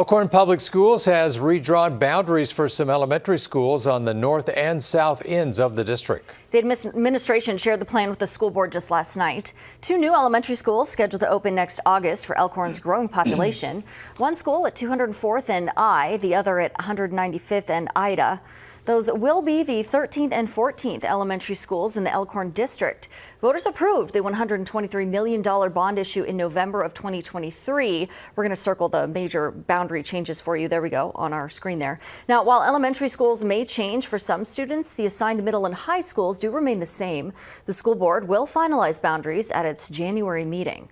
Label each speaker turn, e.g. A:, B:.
A: Elkhorn Public Schools has redrawn boundaries for some elementary schools on the north and south ends of the district.
B: The administration shared the plan with the school board just last night. 2 new elementary schools scheduled to open next August for Elkhorn's growing population. One school at 204th and I, the other at 195th and Ida. Those will be the 13th and 14th elementary schools in the Elkhorn District. Voters approved the $123 million bond issue in November of 2023. We're going to circle the major boundary changes for you. There we go on our screen there. Now, while elementary schools may change for some students, the assigned middle and high schools do remain the same. The school board will finalize boundaries at its January meeting.